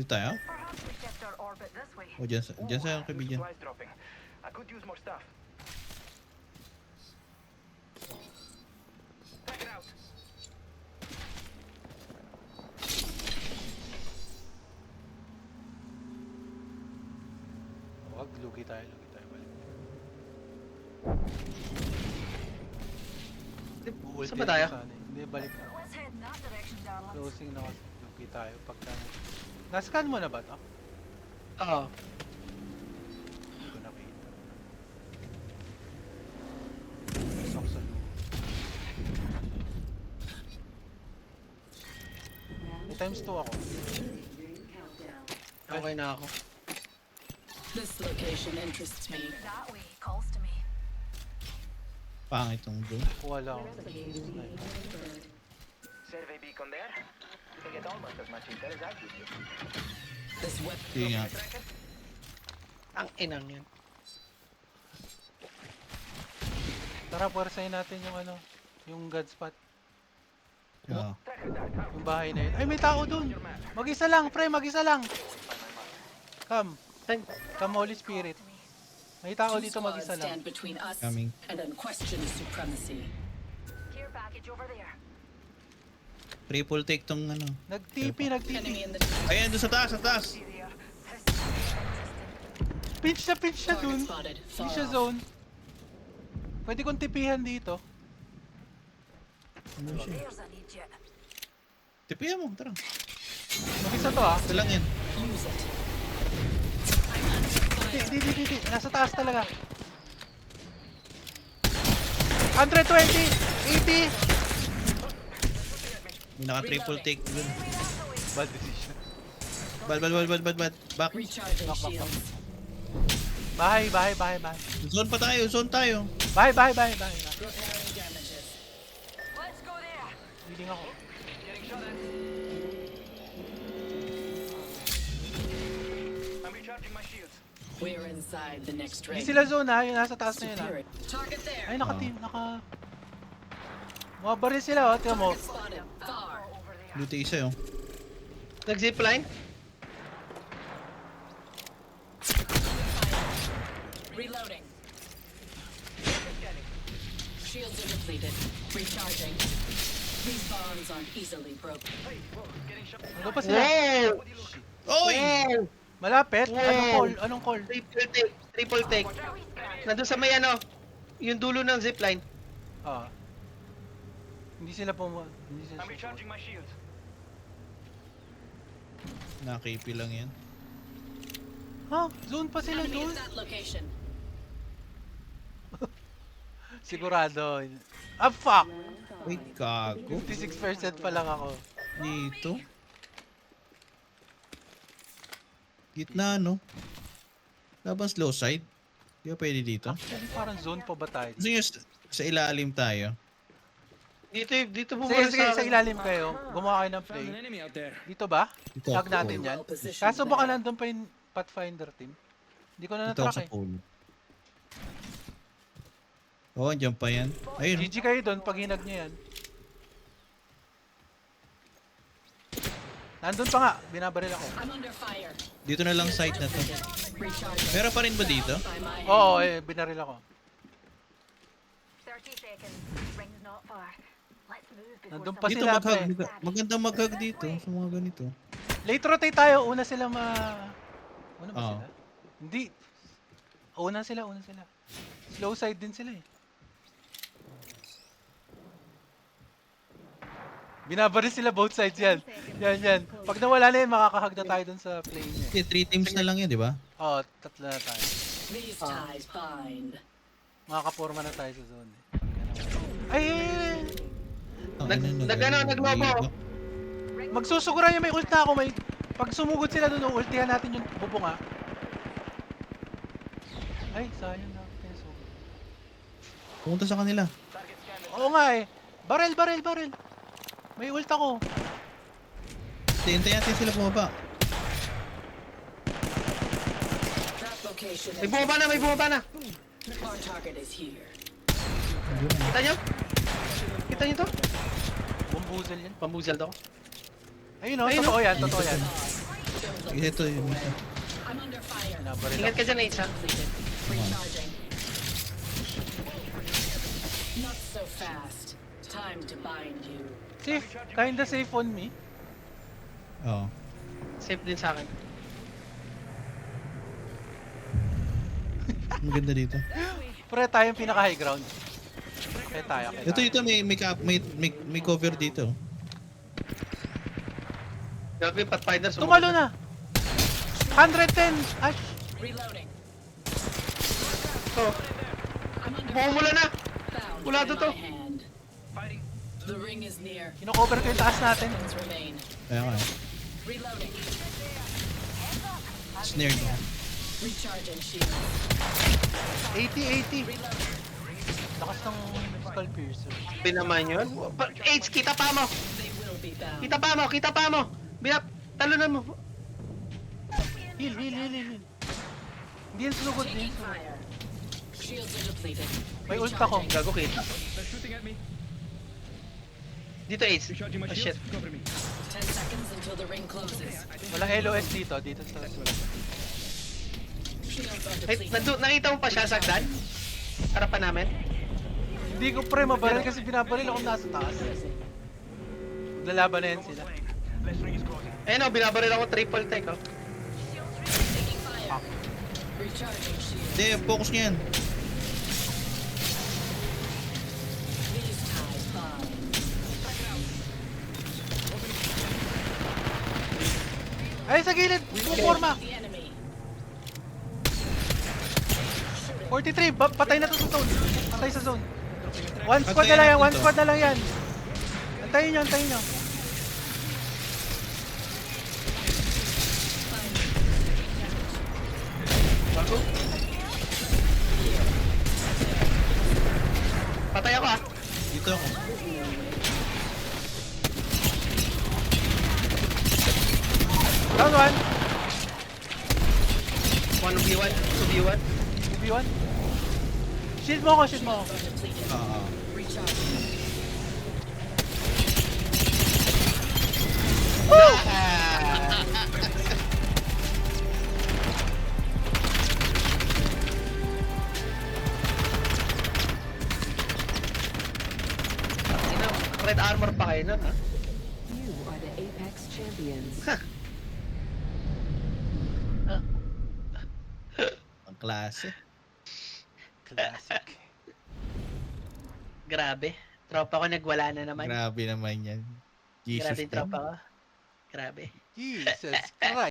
Dito tayo? Perhaps we shift our orbit this way. O dyan sa kaibigan. Supplies dropping. I could use more stuff. Check it out. Wag, lugi tayo balik. Saan ba tayo? Hindi, balik na. Let's head in that direction, darlings. Closing na kasi. Lugi tayo pagka... Nascan mo na ba to? Oo. Hindi ko nakita. Pasok sa lugi. May times 2 ako. Okay na ako. This location interests me. That way calls to me. Pangit tong drone. Kuha lang ako. Survey beacon there. You can get almost as much intel as I give you. This weapon. Sige nga. Ang inang yan. Tara, puwersahin natin yung ano, yung god spot. Yeah. Yung bahay na yun. Ay, may tao dun! Mag-isa lang, pre, mag-isa lang! Come. Saan? Come, Holy Spirit. May tao Two dito squads mag-isa lang. stand between us Coming. and unquestioned supremacy. Care package over there. Triple take tong ano. Nag-TP. Enemy in the Ayan, doon sa taas, sa taas. See there. This is Pinch na dun. target spotted. Hindi Far siya off. zone. Pwede kong tipihan dito. Ano siya? there's an idiot. Tipihan mo, tara. Mag-isa to ah. Ito lang yan. Use it. Di. Nasa taas talaga. 120! 80! May naka-triple take dun. Bad decision. Bad. Back. Recharging Knock. shields. Bahay. Zone pa tayo, zone tayo. Bahay. Repairing damages. Let's go there. Healing ako. Getting shot at. I'm recharging my shields. We're inside the next ring. Hindi sila zone ha. Yung nasa taas na yun ha. Superior. Target there. Ay, Mga baril sila oh. Tingnan mo. Target spotted. Far. Over there. Dito isa yun. Nag-zipline? Reloading. Shields are depleted. Recharging. These bonds aren't easily broken. Hey, whoa, getting shot. Ano pa sila? Wow! What do you look? Oy! Wow! Malapit? Wow. Anong call? Triple take. Nandun sa may ano, yung dulo ng zipline. Ah. Hindi sila Hindi sila I'm recharging my shields. Naka-KP lang yan. Ha? Zone pa sila Enemy doon? at that location. Sigurado. Ah, fuck! Wait, gago. 56% pa lang ako. Dito. Gitna, no? Laban slow side. Di ba pwede dito? Actually, parang zone pa ba tayo? Gusto nyo sa ilalim tayo? Dito po Sige, sa ilalim kayo. Gumawa kayo ng play. enemy out there. Dito ba? Dito. Tag natin yan. Kaso baka nandun pa yung Pathfinder team. Hindi ko na Dito ako natrack sa eh. pole. Oo, andyan pa yan. Ayun. GG kayo doon pag hinag nyo yan. Nandun pa nga, binabaril ako. I'm under fire. Dito na lang site na to. Recharging. Meron pa rin ba dito? By my Oo, binaril ako. 30 seconds. Ring's not far. Let's move before Nandun pa Dito sila, mag-hug. pre. Magandang mag-hug dito sa mga ganito. Late rotate tayo, una sila Una ba Oo. sila? Hindi. Una sila. Slow side din sila eh. Binabaril sila both sides yan. Yan. Pag nawala na yun, makakahag na tayo dun sa play niya. Kasi 3 teams na lang yan, di ba? Oo, tatlo na tayo. These ties bind. Makakaporma na tayo sa zone eh. Ay! Naglobo. Magsusuguran yung may ult na ako. Pag sumugod sila dun, ultihan natin yung bubunga. Ay, sayang na. Sugod. Pumunta sa kanila. Oo nga eh. Barrel. May ult ako. Hintayin natin sila bumaba. That location May bumaba na. Our target is here. Kita nyo to? Bumbuzel yan. Pambuzal to. Ayun o, Ayun, totoo oh. yan. Ito yun. I'm under fire. Nabaril Ingat ako. ka dyan, Nate, ha? Depleted. Recharging. Not so fast. Time to bind you. Safe. Kinda safe on me. Oo. Safe din sa akin. Maganda dito. Pre, tayo yung pinaka-high ground. Kaya tayo. Ito may cover dito. Grabe, Pathfinder. Tumalo na! 110! Ash! Reloading. Oh, I'm under bumula na! found Wala by to to. my hand. The ring is near. Kino-cover ko yung taas natin. Seconds remain. Kaya nga. Reloading. Snared mo. Recharging shield. 80-80. Reloading. Lakas ng Skull Piercer. Sabi naman yun. H, kita pa mo! They will be bound. Kita pa mo! Kita pa mo! Talunan mo! Heal. Hindi yan sunugod. Hindi yan Taking sunugod. fire. Shields are depleted. May ult ako. Recharging. Gago kita. They're shooting at me. Dito, H. Recharging my Oh, shield. shit. Cover me. 10 seconds until the ring closes. Walang LOS dito. Dito sa... Shields are Ay, depleted. nakita mo pa siya sagdan? Harapan namin? Hindi ko pre mabaril kasi binabaril ako nasa taas. Lalaban na yan sila. Ayun o, binabaril ako triple tech, oh. Taking fire. Recharging shield. Hindi, focus niyan. These ties bind. Ay, sa gilid! Puporma! The enemy. 43! Patay na to sa zone! Patay sa zone! One squad na lang yan! One squad na lang yan! Antayin nyo! Antayin nyo! Bago? Patay ako, ah. Dito ako. Down one! 1v1, 2v1. UB1. Shield mo ako! Shield mo ako! Depleted. Oo. Recharging. Ah! Ina, red armor pa kayo nun, ha? You are the Apex champions. Ang klase. Classic. Grabe. Tropa ko nagwala na naman. Grabe naman yan. Jesus Grabe yung Christ. tropa ko. Grabe. Jesus Christ!